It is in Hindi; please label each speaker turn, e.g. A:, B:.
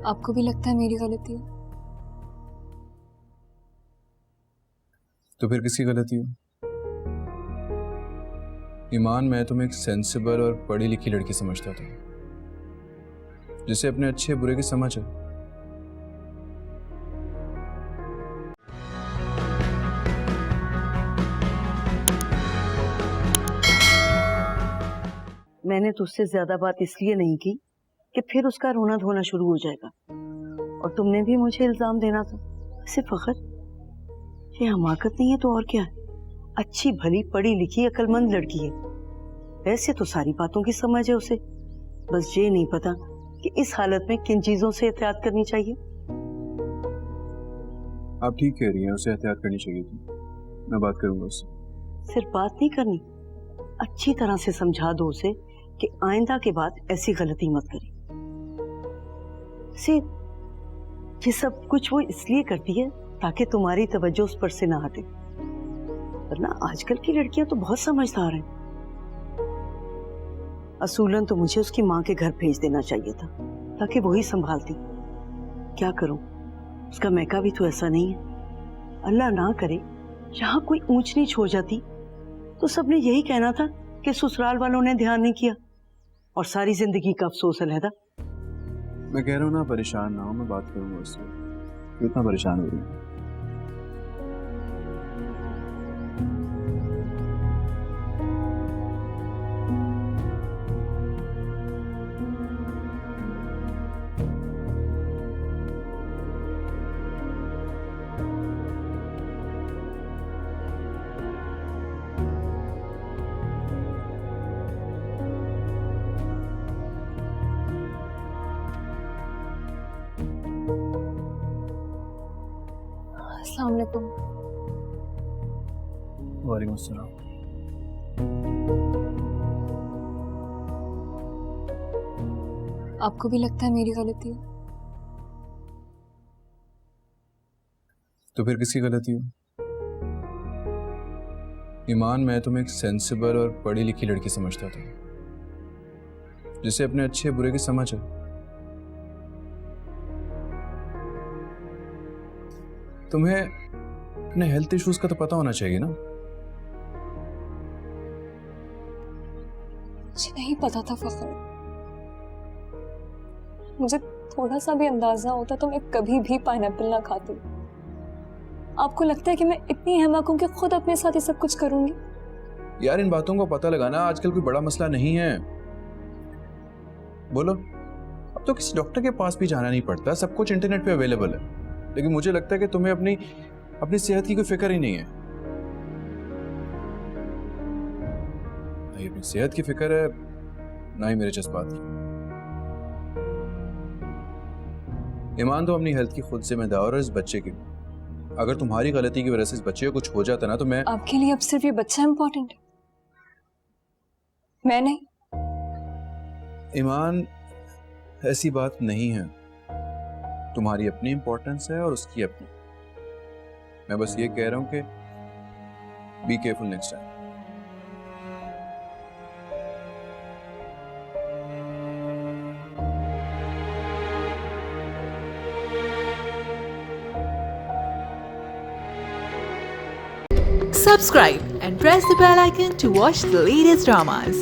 A: आपको भी लगता है मेरी गलती है?
B: तो फिर किसकी गलती है? ईमान, मैं तुम्हें एक सेंसिबल और पढ़ी लिखी लड़की समझता था, जिसे अपने अच्छे बुरे की समझ है।
C: मैंने तुझसे ज्यादा बात इसलिए नहीं की कि फिर उसका रोना धोना शुरू हो जाएगा, और तुमने भी मुझे इल्जाम देना था। सिर्फ फखर ये हमाकत नहीं है तो और क्या है? अच्छी भली पढ़ी लिखी अक्लमंद लड़की है, वैसे तो सारी बातों की समझ है उसे। बस ये नहीं पता कि इस हालत में किन चीजों से एहतियात करनी चाहिए।
B: आप ठीक कह रही हैं, उसे एहतियात करनी चाहिए थी। मैं बात करूंगा उससे। सिर्फ
C: बात नहीं करनी, अच्छी तरह से समझा दो उसे कि आइंदा के बाद ऐसी गलती मत करे। ये सब कुछ वो इसलिए करती है ताकि तुम्हारी तवज्जो उस पर से ना हटे, वरना आजकल की लड़कियां तो बहुत समझदार हैं। असूलन तो मुझे उसकी माँ के घर भेज देना चाहिए था ताकि वही संभालती। क्या करूं, उसका मैका भी तो ऐसा नहीं है। अल्लाह ना करे यहाँ कोई ऊंच नीच हो जाती तो सबने यही कहना था कि ससुराल वालों ने ध्यान नहीं किया, और सारी जिंदगी का अफसोस अलहदा।
B: मैं कह रहा हूँ ना, परेशान ना हो, मैं बात करूंगा उससे। इतना परेशान हो रही है।
A: अस्सलाम वालेकुम।
B: वालेकुम अस्सलाम।
A: आपको भी लगता है मेरी गलती है?
B: तो फिर किसकी गलती है? ईमान, मैं तुम्हें एक सेंसिबल और पढ़ी लिखी लड़की समझता था, जिसे अपने अच्छे बुरे की समझ है। तुम्हें अपने हेल्थ इश्यूज का तो पता होना चाहिए ना।
A: मुझे नहीं पता था फखर। मुझे थोड़ा सा भी अंदाजा होता तो मैं कभी भी पाइनएप्पल ना खाती। आपको लगता है कि मैं इतनी अहमक हूं कि खुद अपने साथ ये सब कुछ करूंगी?
B: यार, इन बातों को पता लगाना आजकल कोई बड़ा मसला नहीं है। बोलो, अब तो किसी डॉक्टर के पास भी जाना नहीं पड़ता, सब कुछ इंटरनेट पे अवेलेबल है। लेकिन मुझे लगता है कि तुम्हें अपनी सेहत की कोई फिक्र ही नहीं है। ना ही अपनी सेहत की फिक्र है, ना ही मेरे जज्बात की। ईमान, तो अपनी हेल्थ की खुद जिम्मेदार है, इस बच्चे की। अगर तुम्हारी गलती की वजह से इस बच्चे को कुछ हो जाता ना तो मैं...
A: आपके लिए अब सिर्फ ये बच्चा इंपॉर्टेंट है, मैं नहीं।
B: ईमान, ऐसी बात नहीं है। तुम्हारी अपनी इंपॉर्टेंस है और उसकी अपनी। मैं बस ये कह रहा हूं कि be careful next time.
D: Subscribe and press the bell icon to watch the latest dramas.